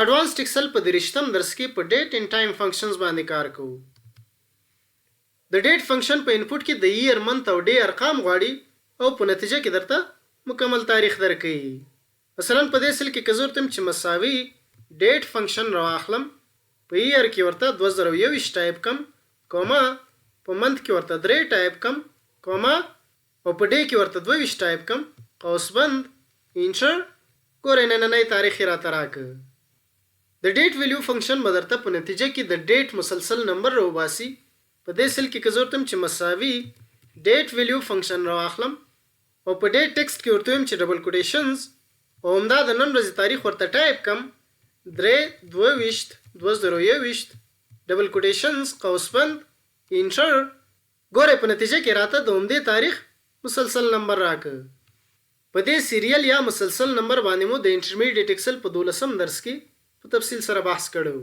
د اډوانسډ ایکسل په 30 درس کې په ډیټ اینډ ټایم فنکشنز باندې کار کوو. د ډیټ فنکشن په انپوټ کې د ایئر منث او ډے ارقام غواړي او په نتیجه کې درته مکمل تاریخ درکوي. مثلا په دې سل کې که زه ورته چې مساوي ډیټ فنکشن راواخلم، په ایئر کې ورته 2021 ټایپ کم، کوما په منث کې ورته 3 ټایپ کم، کوما او په ډے کې ورته 22 ټایپ کم، قوس بند انټر. ګورئ نننی تاریخ یې راته راکړ. د ډیټ ویلیو فنکشن به درته په نتیجه کې د ډیټ مسلسل نمبر راوباسي. په دې سل کې که زه ورته چې مساوي ډیټ ویلیو فنکشن راواخلم او په ډیټ ټیکسټ کې ورته چې ډبل کوټیشنز او همدا د نن ورځې تاریخ ورته ټایپ کم 3/22/2021 ډبل کوټیشنز قوس بند انټر. ګورئ په نتیجه کې راته د همدې تاریخ مسلسل نمبر راکړ. په دې سیریل یا مسلسل نمبر باندې مو د انټرمیډیټ ایکسل په 12 درس کې په تفصیل سره بحث کړو.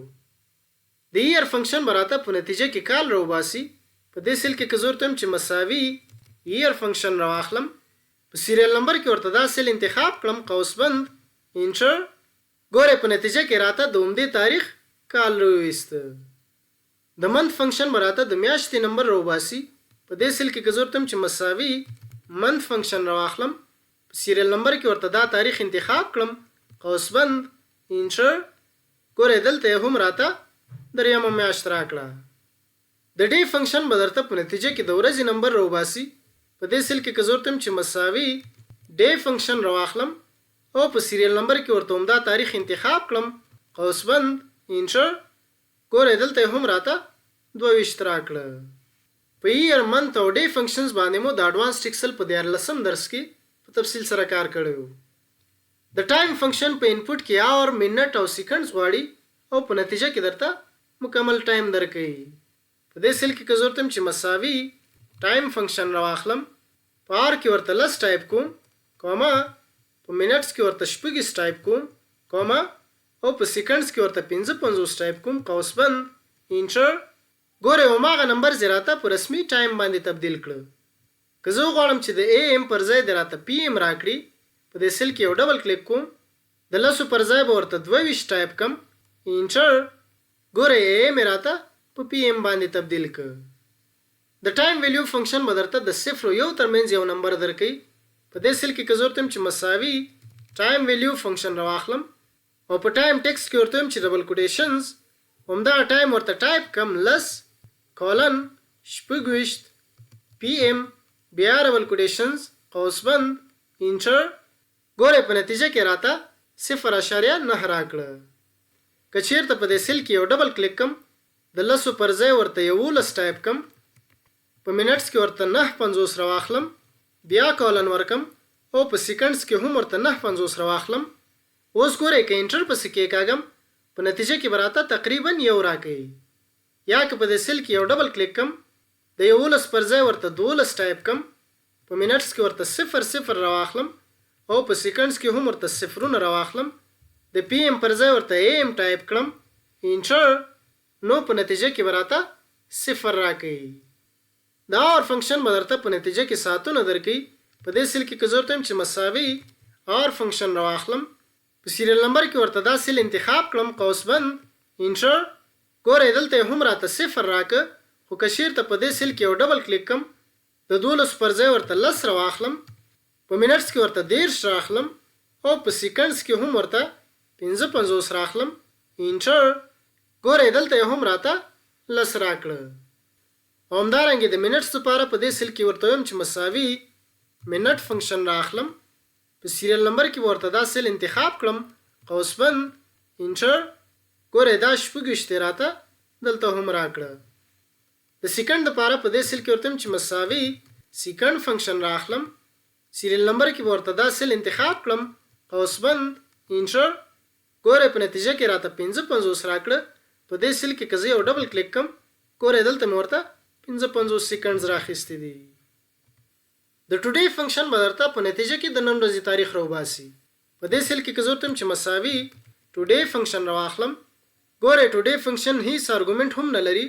د ایئر فنکشن براته په نتیجه کې کال راوباسي. په دې سل کې که زه ورته چې مساوي ایئر فنکشن راواخلم، په سیریل نمبر کې ورته دا سل انتخاب کړم، قوس بند انټر. ګورئ په نتیجه کې راته د همدې تاریخ کال راوویسته. د منث فنکشن براته د میاشتې نمبر راوباسي. په دې سل کې که زه ورته چې مساوي منث فنکشن راواخلم، په سیریل نمبر کې ورته دا تاریخ انتخاب کړم، قوس بند انټر. ګورئ دلته هم راته دریمه میاشت راکړه. د ډے فنکشن به درته په نتیجه کې د ورځې نمبر راوباسي. په دې سل کې که زه ورته چې مساوي ډے فنکشن راواخلم او په سیریل نمبر کې ورته همدا تاریخ انتخاب کړم، قوس بند انټر. ګورئ دلته هم راته 22 راکړه. په ایئر منث او ډے فنکشنز باندې مو د اډوانسډ ایکسل په 14 درس کې په تفصیل سره کار کړو. د ټایم فنکشن په انپوټ کې اور، منټ او سیکنډز غواړي او په نتیجه کې درته مکمل ټایم درکوي. په دې سل کې که زه ورته چې مساوي ټایم فنکشن راواخلم، په آر کې ورته 10 ټایپ کوم، کوما په منټس کې ورته 26 ټایپ کوم، کوما او په سیکنډز کې ورته 55 ټایپ کوم، قوس بند انټر. ګورئ هماغه نمبر زه راته په رسمي ټایم باندې تبدیل کړه. که زه غواړم چې د اے ایم پر ځای د راته پی ایم راکړي، په دې سل کې یو ډبل کلیک کوم، د 10 پر ځای به ورته 22 ټایپ کم، انټر. ګورئ اے ایم راته په پی ایم باندې تبدیل کړ. د ټایم ویلیو فنکشن به درته د 0 او 1 ترمنځ یو نمبر درکوي. په دې سل کې که زه ورته چې مساوي ټایم ویلیو فنکشن راواخلم او په ټایم ټیکسټ کې ورته چې ډبل کوټیشنز همدا ټایم ورته ټایپ کم 10 کولن 26 پی ایم بیا ډبل کوټیشنز قوس بند انټر. ګورئ په نتیجه کې راته 0.9 راکړه. که چیرته په دې سل کې یو ډبل کلیک کم، د 10 پر ځای ورته 11 ټایپ کم، په منټس کې ورته 9.50 راواخلم، بیا کولن ورکم او په سیکنډز کې هم ورته 9.50 راواخلم. اوس ګورئ که انټر پسې کېکاږم، په نتیجه کې به راته تقریبا یو راکوي. یا که په دې سل کې یو ډبل کلیک کم، د 11 پر ځای ورته 12 ټایپ کم، په منټس کې ورته 0 راواخلم او په سیکنډز کې هم ورته 0 راواخلم، د پی ایم پر ځای ورته اے ایم ټایپ کړم، انټر. نو په نتیجه کې به راته 0 راکوي. دا اور فنکشن به درته په نتیجه کې ساعتونه درکوي. په دې سل کې که زه ورته چې مساوي اور فنکشن راواخلم، په سیریل نمبر کې ورته دا سل انتخاب کړم، قوس بند انټر. ګورئ دلته هم راته 0 راکه. خو که چیرته په دې سل کې یو ډبل کلیک کم، د 12 پر ځای ورته 10 راواخلم، په منټس کې ورته 13 راخلم او په سیکنډز کې هم ورته 55 راخلم، انټر. ګورئ دلته هم راته 10 راکړه. او همدارنګې د منټس لپاره په دې سل کې ورته وایم چې مساوي منټ فنکشن راخلم، په سیریل نمبر کې ورته دا سل انتخاب کړم، قوس بند انټر. ګورئ دا 26 راته دلته هم راکړه. د سیکنډ لپاره په دې سل کې ورته چې مساوي سیکنډ فنکشن راخلم، سیریل نمبر کې ورته دا سل انتخاب کړم، قوس بند انټر. ګورئ په نتیجه کې راته 55 راکړه. په دې سل کې که زه یو ډبل کلیک کم، ګورئ دلته مې ورته 55 سیکنډز راخیستې دي. د ټوډے فنکشن به درته په نتیجه کې د نن ورځې تاریخ راوباسي. په دې سل کې که زه ورته چې مساوي ټوډے فنکشن راواخلم، ګورئ ټوډے فنکشن هیڅ ارګومنټ هم نه لري.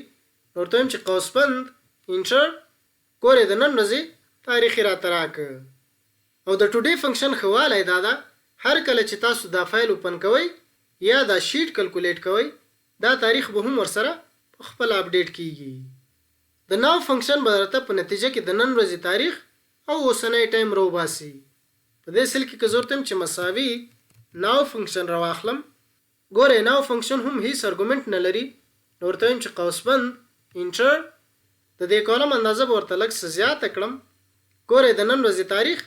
ورته وایم چې قوس بند انټر. ګورئ د نن ورځې تاریخ یې راته راکړ. او د ټوډے فنکشن ښه والی دا ده، هر کله چې تاسو دا فایل اوپن کوئ، یا دا شیټ کلکولیټ کوئ دا تاریخ به هم ورسره خپل اپډیټ کیږي. د ناو فنکشن به درته په نتیجه کې د نن ورځې تاریخ او اوسنی ټایم راوباسي. په دې سل کې که زه ورته چې مساوي ناو فنکشن راواخلم، ګورئ ناو فنکشن هم هیڅ ارګومنټ نه لري، نو ورته وایم چې قوسبند انټر د دې کالم اندازه به ورته لږ څه زیاته کړم. ګورئ د نن ورځې تاریخ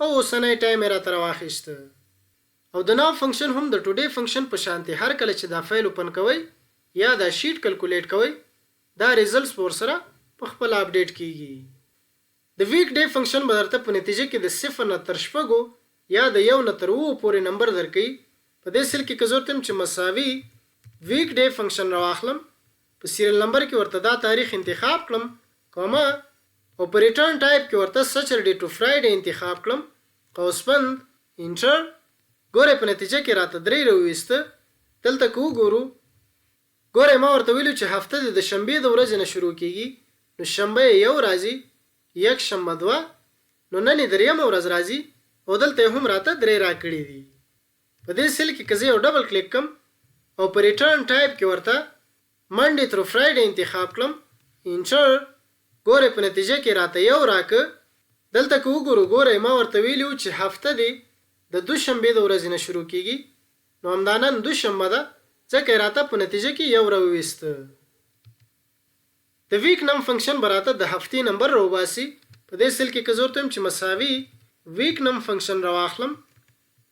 او اوسنی ټایم یې راته راواخیسته. او د ناو فنکشن هم د ټوډے فنکشن په شانتي هر کله چې دا فایل اوپن کوئ یا دا شیټ کلکولیټ کوئ دا ریزلټس په ورسره په خپل اپډیټ کیږي. د ویک ډے فنکشن به درته په نتیجه کې د 0 نه تر 6 یا د 1 نه تر 9 پورې نمبر درکوي. په دې سل کې که زه ورته چې مساوي ویک ډے فنکشن راواخلم، په سیریل نمبر کې ورته دا تاریخ انتخاب کړم کومه، او په ریټرن ټایپ کې ورته سیټرډے ټو فرایډے انتخاب کړم قوسبند انټر. ګورئ په نتیجه کې راته 3 راوویسته. دلته که وګورو ګورئ ما ورته ویلو چې هفته د شنبې د ورځې نه شروع کیږي، نو شنبه یو راځي، یک شنبه 2، نو نن یې 3 ورځ راځي او دلته هم راته 3 راکړي دي. په دې سیل کې که زه یو ډبل کلیک کم او په ریټرن ټایپ کې ورته منډے تر فرایډے انتخاب کړم انټر، ګورئ په نتیجه کې راته 1 راکه. دلته که وګورو ګورئ ما ورته ویلو چې هفته دی د دوشنبې د ورځې نه شروع کیږي، نو همدا نن دوشنبه ده ځکه یې راته په نتیجه کې 1 راوویسته. د ویک نم فنکشن به راته د هفتې نمبر راوباسي. په دې سل کې که زه ورته چې مساوي ویک نم فنکشن راواخلم،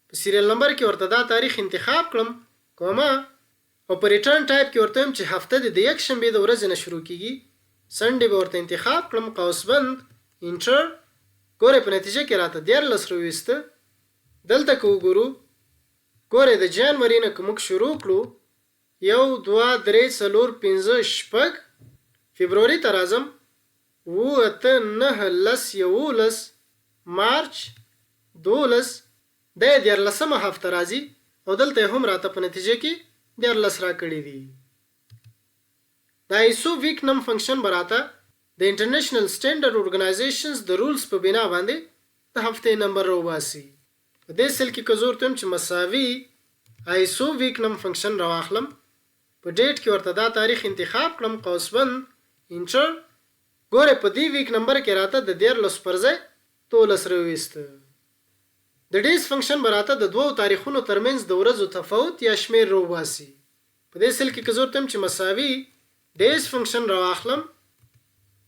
په سیریل نمبر کې ورته دا تاریخ انتخاب کړم کومه، او په ریټرن ټایپ کې ورته چې هفته د یک شنبې د ورځې نه شروع کیږي، سنډے به ورته انتخاب کړم قوسبند انټر. ګورئ په نتیجه کې راته 14 راوویسته. دلته که وګورو ګورئ د جنوري نه که موږ شروع کړو 1 2 3 4 5 6 فبروري ته راځم 7 8 9 10 11 مارچ 12 د 14مه هفته راځي او دلته هم راته په نتیجه کې 14 راکړي دي. دا ایسو ویک نم فنکشن براته د انټرنیشنل سټینډرډ اورګنایزیشنز د رولز په بنا باندې د هفتې نمبر راوباسي. په دې سل کې که زه ورته چې مساوي ایسو ویک نم فنکشن راواخلم، په ډیټ کې ورته دا تاریخ انتخاب کړم قوسبند انټر. ګورئ په دې ویک نمبر کې راته د 14 پر ځای 13 راوویسته. د ډیز فنکشن براته د دوو تاریخونو ترمنځ د ورځو تفاوت یا شمیر راوباسي. په دې سل کې که زه ورته چې مساوي ډیز فنکشن راواخلم،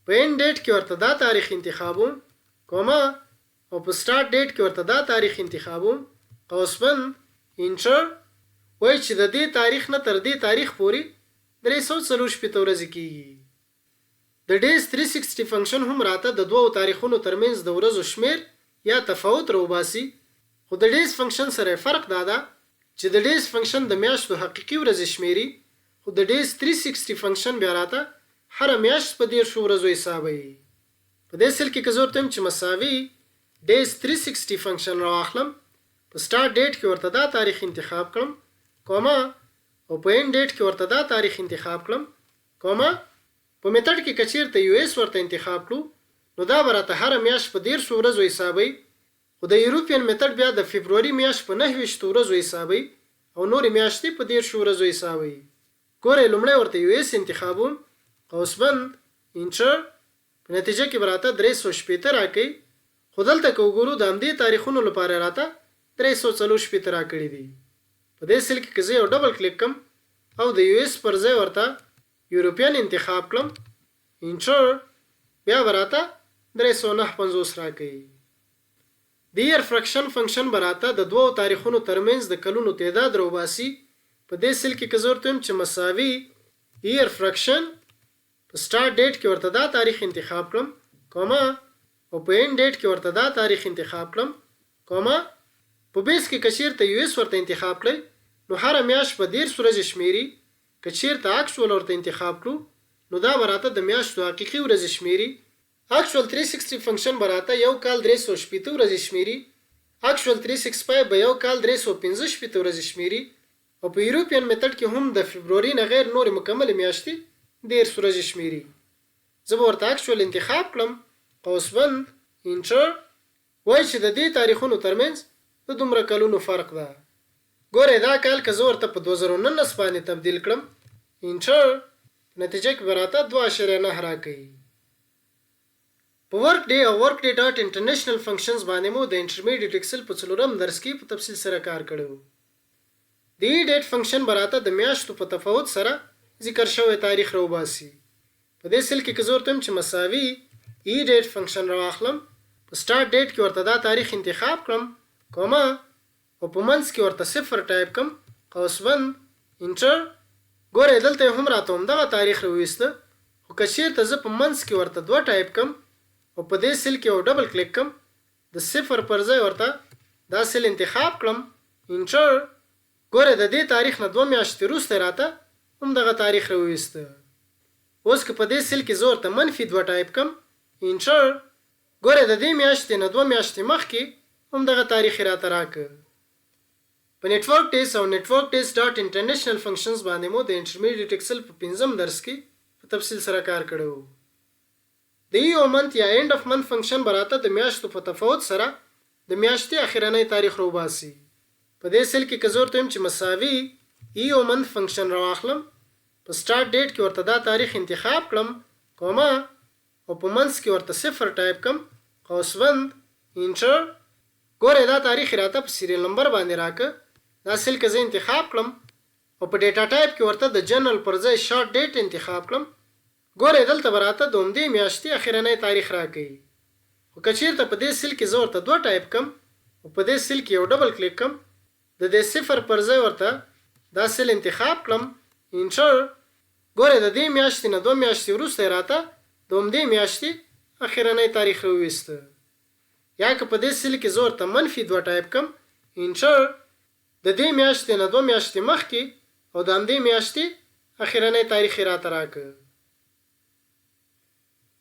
په end ډیټ کې ورته دا تاریخ انتخابوم کومه، او په سٹارټ ډیټ کې ورته دا تاریخ انتخابوم قوسبند انټر. وایي چې د دې تاریخ نه تر دې تاریخ پورې 340 ورځې کیږي. د ډیز 360 فنکشن هم راته د دوو تاریخونو ترمنځ د ورځو شمیر یا تفاوت راوباسي. خو د ډیز فنکشن سره فرق دا ده چې د ډیز فنکشن د میاشتو حقیقي ورځې شمیري، خو د ډیز 360 فنکشن بیا راته هر میاشت په 13 ورځو حسابوي. په دې سل کې که زه ورته چې مساوي ډیز 360 فنکشن راواخلم، په سٹارټ ډیټ کې ورته دا تاریخ انتخاب کړم کومه، او په end ډیټ کې ورته دا تاریخ انتخاب کړم کومه. په میتھډ کې که چیرته US ورته انتخاب کړو نو دا به راته هر میاشت په 13 ورځو حسابوي، خو د یوروپین میتھډ بیا د فبروري میاشت په 29 ورځو حسابوي او نورې میاشتې په 13 ورځو حسابوي. ګورئ لومړی ورته US انتخابوم قوسبند انټر، په نتیجه کې به راته 380 راکوي. خو دلته که وګورو د همدې تاریخونو لپاره راته 340 راکړي دي. په دې سل کې که زه یو ډبل کلیک کم او د US پر ځای ورته یوروپین انتخاب کړم انټر، بیا به راته 359 راکوي. د ایئر فرکشن فنکشن به راته د دوو تاریخونو ترمنځ د کلونو تعداد راوباسي. په دې سل کې که زه ورته چې مساوي ایئر فرکشن، په سٹارټ ډیټ کې ورته دا تاریخ انتخاب کړم کومه، او په end ډیټ کې ورته دا تاریخ انتخاب کړم کومه. په بیس کې که چیرته US ورته انتخاب کړئ نو هر میاشت په 13 ورځې شمیري. که چیرته اکچوال ورته انتخاب کړو نو دا به راته د میاشتو حقیقي ورځې شمیري. اکچوال 360 فنکشن به راته یو کال 380 ورځې شمیري. اکچوال 365 به یو کال 315 ورځې شمیري. او په یوروپین میتھډ کې هم د فبروري نه غیر نور مکمل میاشتې 13 ورځې شمیري. زه به ورته اکچوال انتخاب کړم قوسبند انټر. وایي چې د دې تاریخونو ترمنځ د دومره کلونو فرق ده. ګوره دا کال که زه ورته په 2019 باندې تبدیل کړم انټر نتیجه کې به راته 2.9 راکوي. په ورک ډے او ورک ډے ډاټ انټرنیشنل فنکشنز باندې مو د انټرمیډیټ ایکسل په 4م درس کې په تفصیل سره کار کړی و. د ای ډیټ فنکشن به راته د میاشتو په تفاوت سره ذکر شوی تاریخ راوباسي. په دې سیل کې که زه ورته وایم چې مساوي ای ډیټ فنکشن راواخلم، په سټارټ ډیټ کې ورته دا تاریخ انتخاب کړم کومه او په منځ کې ورته 0 ټایپ کړم قوسبند انټر. ګوره دلته هم راته همدغه تاریخ راوویسته، خو که چېرته زه په منځ کې ورته 2 ټایپ کړم او په دې سیل کې یو ډبل کلیک کړم د 0 پر ځای ورته دا سیل انتخاب کړم انټر. ګوره د دې تاریخ نه 2 میاشتې وروسته راته همدغه تاریخ راوویسته. اوس که په دې سیل کې زه ورته -2 ټایپ کړم انټر، ګوره د دې میاشتې نه 2 میاشتې مخکې همدغه تاریخ راته راکړ. په نیټورک ټیسټ او نیټورک ټیسټ ډاټ انټرنیشنل فنکشنز باندې مو د انټرمیډیټ ایکسل په 5م درس کې په تفصیل سره کار کړی و. د ای او منت یا اینډ اف منت فنکشن به راته د میاشتو په تفاوت سره د میاشتې اخرنی تاریخ راوباسي. په دې سیل کې که زه ورته وایم چې مساوي ای او منت فنکشن راواخلم، په سټارټ ډیټ کې ورته دا تاریخ انتخاب کړم کومه او په منځ کې ورته 0 ټایپ کړم قوسبند انټر. ګوره دا تاریخ راته په سیریل نمبر باندې راکړه. دا سیل که زه انتخاب کړم او په ډیټا ټایپ کې ورته د جنرال پر ځای شارټ ډیټ انتخاب کړم، ګوره دلته به راته د همدې میاشتې اخرنی تاریخ راکوي. خو که چېرته په دې سیل کې زه ورته 2 ټایپ کړم او په دې سیل کې یو ډبل کلیک کړم د دې 0 پر ځای ورته دا سیل انتخاب کړم انټر، ګوره د دې میاشتې نه 2 میاشتې وروسته راته د همدې میاشتې اخرنی تاریخ راوویسته. یا که په دې سیل کې زه ورته -2 ټایپ کړم انټر، د دې میاشتې نه 2 میاشتې مخکې او د همدې میاشتې اخرنی تاریخ راته راکړ.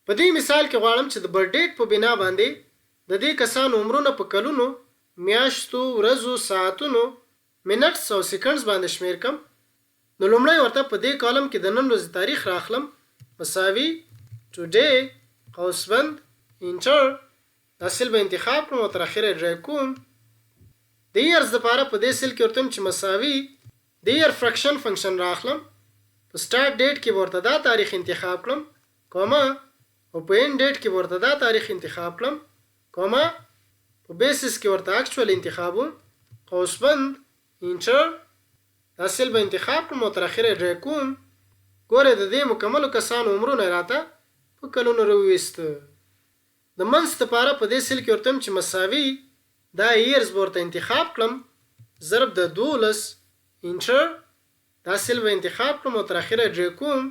په دې مثال کې غواړم چې د برډیټ په بنا باندې د دې کسانو عمرونه په کلونو، میاشتو، ورځو، ساعتونو، منټس او سیکنډز باندې شمیر کړم. نو لومړی ورته په دې کالم کې د نن ورځې تاریخ راخلم مساوي ټوډے قوسبند انټر. دا سیل به انتخاب کړم او تر اخره ډرایو کوم. د ایرز دپاره په دې سیل کې ورته وایم چې مساوي د ایر فرکشن فنکشن راخلم، په سټارټ ډیټ کې به ورته دا تاریخ انتخاب کړم کومه او په اینډ ډیټ کې به ورته دا تاریخ انتخاب کړم کومه، په بیسس کې ورته اکچوال انتخابوم قوسبند انټر. دا سیل به انتخاب کړم او تر اخره ډرایو کوم. ګوره د دې مکملو کسانو عمرونه راته په کلونو راوویسته. د منځ دپاره په دې سیل کې ورته وایم چې مساوي دا ایرز به ورته انتخاب کړم ضرب د 12 انټر. دا سیل به انتخاب کړم او تر اخره ډرایو کوم.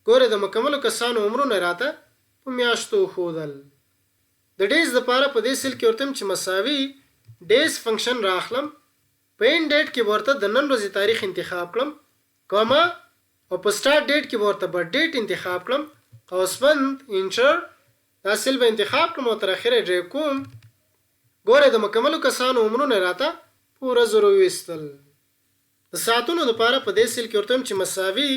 ګوره د مکملو کسانو عمرونه راته په میاشتو وښودل. د ډیز دپاره په دې سیل کې ورته وایم چې مساوي ډیز فنکشن راخلم، په اینډ ډیټ کې به ورته د نن ورځې تاریخ انتخاب کړم کومه او په سټارټ ډیټ کې به ورته برډیټ انتخاب کړم قوسبند انټر. دا سیل به انتخاب کړم او تر اخره ډرایو کوم. ګوره د مکملو کسانو عمرونه راته په ورځو راوویستل. د ساعتونو دپاره په دې سیل کې ورته وایم چې مساوي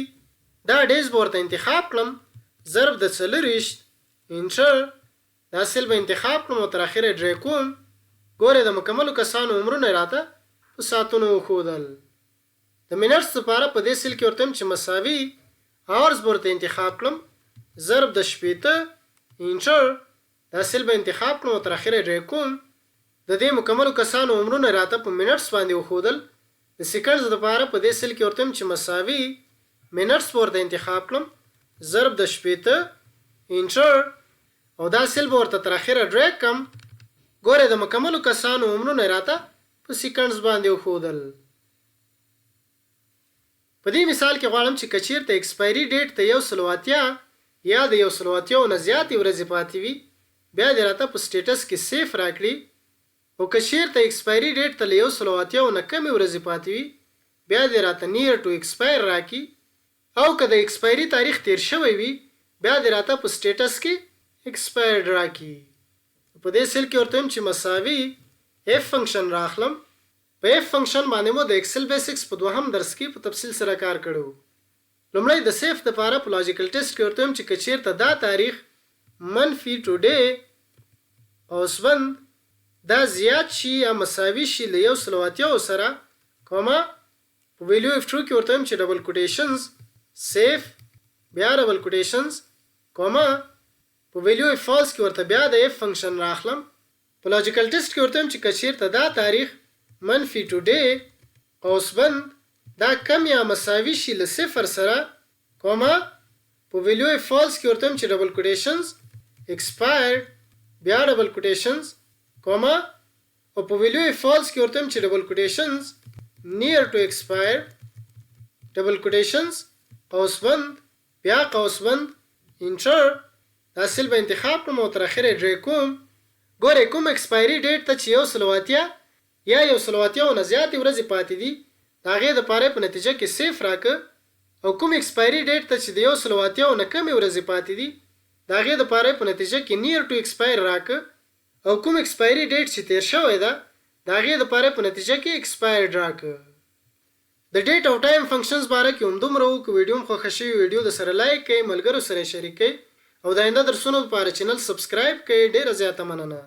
دا ډیز به ورته انتخاب کړم ضرب د 40 انټر. دا سیل به انتخاب کړم او تر اخره ډرایو کوم. ګوره د مکملو کسانو عمرونه راته په ساعتونو وښودل. د منټس دپاره په دې سیل کې ورته وایم چې مساوي اورز به ورته انتخاب کړم ضرب د 80 انټر. دا سیل به انتخاب کړم او تر اخره ډرایو کوم. د دې مکملو کسانو عمرونه راته په منټس باندې وښودل. د سیکنډز دپاره په دې سیل کې ورته وایم چې مساوي منټس به ورته انتخاب کړم ضرب د 80 انټر. او دا سیل به ورته تر اخره ډرایو کړم. ګوره د مکملو کسانو عمرونه راته په سیکنډز باندې وښودل. په دې مثال کې غواړم چې که چېرته ایکسپایري ډیټ ته 180 یا د 180 نه زیاتې ورځې پاتې وي بیا دې راته په سټیټس کې سیف راکړي، او که چېرته ایکسپایري ډیټ ته له 180 نه کمې ورځې پاتې وي بیا دې راته نیر ټو ایکسپایر راکړي، او که د ایکسپایري تاریخ تیر شوی وي بیا دې راته په سټیټس کې ایکسپایرډ راکړي. په دې سیل کې ورته وایم چې مساوي اف فنکشن راخلم. په اف فنکشن باندې مو د ایکسل بیسکس په 2م درس کې په تفصیل سره کار کړو. لومړی د سیف دپاره په لاجیکل ټیسټ کې ورته وایم چې که چېرته دا تاریخ -ټوډے قوسبند دا زیات شي یا مساوي شي له 180 سره کوما په ویلیو اف ټرو کې ورته وایم چې ډبل کوټیشنز سیف بیا ډبل کوټیشنز کوما په ویلیو اف فالس کې ورته بیا د اف فنکشن راخلم په لاجیکل ټیسټ کې ورته وایم چې کچیرته دا تاریخ منفي ټوډے قوس بند دا کم یا مساوي شي له صفر سره کوما په ویلیو اف فالس کې ورته وایم چې ډبل کوټیشنز expired بیا ډبل کوټیشنز کوما او په ویلیو اف فالس کې ورته وایم چې ډبل کوټیشنز near to expired ډبل کوټیشنز قوس بند بیا قوس بند انټر دا سیل به انتخاب کړم او تر اخره ډرې کوم ګورئ کوم ایکسپایري ډیټ ته چې 180 یا 180 نه زیاتې ورځې پاتې دي د هغې دپاره په نتیجه کې صفر راکړه او کوم ایکسپایري ډیټ ته چې د 180 نه کمې ورځې پاتې دي د هغې دپاره په نتیجه کې نیر ټو ایکسپایر راکړه او کوم ایکسپایري ډیټ چې تیر شوی ده د هغې دپاره په نتیجه کې ایکسپایرډ راکړه د ډیټ او ټایم فنکشنز باره کې همدومره وو که ویډیو م خوښه شوي ویډیو د سره لایک کړئ ملګرو سره یې شریک کړئ او د آینده درسونو لپاره چینل سبسکرایب کړئ ډېره زیاته مننه